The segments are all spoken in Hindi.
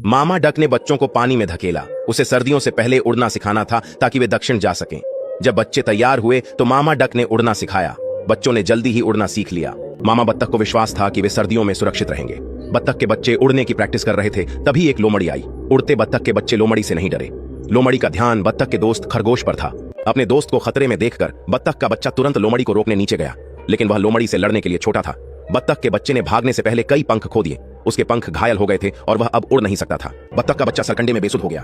मामा डक ने बच्चों को पानी में धकेला। उसे सर्दियों से पहले उड़ना सिखाना था ताकि वे दक्षिण जा सकें। जब बच्चे तैयार हुए तो मामा डक ने उड़ना सिखाया। बच्चों ने जल्दी ही उड़ना सीख लिया। मामा बत्तख को विश्वास था कि वे सर्दियों में सुरक्षित रहेंगे। बत्तख के बच्चे उड़ने की प्रैक्टिस कर रहे थे, तभी एक लोमड़ी आई। उड़ते बत्तख के बच्चे लोमड़ी से नहीं डरे। लोमड़ी का ध्यान बत्तख के दोस्त खरगोश पर था। अपने दोस्त को खतरे में देखकर बत्तख का बच्चा तुरंत लोमड़ी को रोकने नीचे गया, लेकिन वह लोमड़ी से लड़ने के लिए छोटा था। बत्तख के बच्चे ने भागने से पहले कई पंख खो दिए। उसके पंख घायल हो गए थे और वह अब उड़ नहीं सकता था। बत्तख का बच्चा सरकंडे में बेसुध हो गया।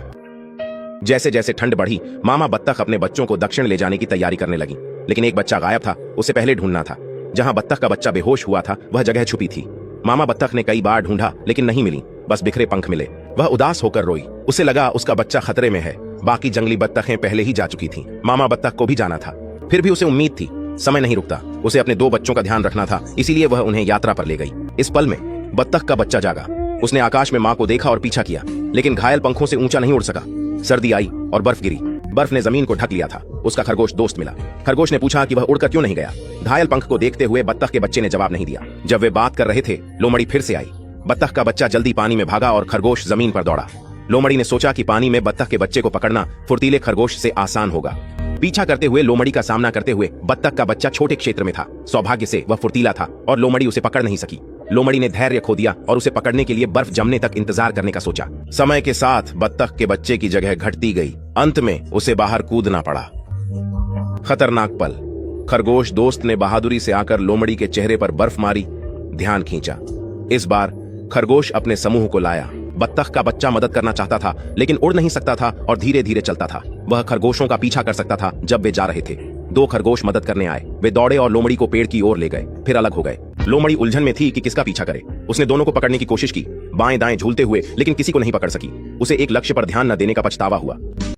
जैसे जैसे ठंड बढ़ी, मामा बत्तख अपने बच्चों को दक्षिण ले जाने की तैयारी करने लगी, लेकिन एक बच्चा गायब था। उसे पहले ढूंढना था। जहां बत्तख का बच्चा बेहोश हुआ था वह जगह छुपी थी। मामा बत्तख ने कई बार ढूंढा लेकिन नहीं मिली, बस बिखरे पंख मिले। वह उदास होकर रोई। उसे लगा उसका बच्चा खतरे में है। बाकी जंगली बत्तखें पहले ही जा चुकी थीं। मामा बत्तख को भी जाना था, फिर भी उसे उम्मीद थी। समय नहीं रुकता। उसे अपने दो बच्चों का ध्यान रखना था, इसीलिए वह उन्हें यात्रा पर ले गई। इस पल में बत्तख का बच्चा जागा। उसने आकाश में मां को देखा और पीछा किया, लेकिन घायल पंखों से ऊंचा नहीं उड़ सका। सर्दी आई और बर्फ गिरी। बर्फ ने जमीन को ढक लिया था। उसका खरगोश दोस्त मिला। खरगोश ने पूछा कि वह उड़कर क्यों नहीं गया। घायल पंख को देखते हुए बत्तख के बच्चे ने जवाब नहीं दिया। जब वे बात कर रहे थे, लोमड़ी फिर से आई। बत्तख का बच्चा जल्दी पानी में भागा और खरगोश जमीन पर दौड़ा। लोमड़ी ने सोचा कि पानी में बत्तख के बच्चे को पकड़ना फुर्तीले खरगोश से आसान होगा। पीछा करते हुए लोमड़ी का सामना करते हुए बत्तख का बच्चा छोटे क्षेत्र में था। सौभाग्य से वह फुर्तीला था और लोमड़ी उसे पकड़ नहीं सकी। लोमड़ी ने धैर्य खो दिया और उसे पकड़ने के लिए बर्फ जमने तक इंतजार करने का सोचा। समय के साथ बत्तख के बच्चे की जगह घटती गई। अंत में उसे बाहर कूदना पड़ा। खतरनाक पल। खरगोश दोस्त ने बहादुरी से आकर लोमड़ी के चेहरे पर बर्फ मारी, ध्यान खींचा। इस बार खरगोश अपने समूह को लाया। बत्तख का बच्चा मदद करना चाहता था, लेकिन उड़ नहीं सकता था और धीरे धीरे चलता था। वह खरगोशों का पीछा कर सकता था जब वे जा रहे थे। दो खरगोश मदद करने आए। वे दौड़े और लोमड़ी को पेड़ की ओर ले गए, फिर अलग हो गए। लोमड़ी उलझन में थी कि किसका पीछा करे। उसने दोनों को पकड़ने की कोशिश की, बाएं दाएं झूलते हुए, लेकिन किसी को नहीं पकड़ सकी। उसे एक लक्ष्य पर ध्यान न देने का पछतावा हुआ।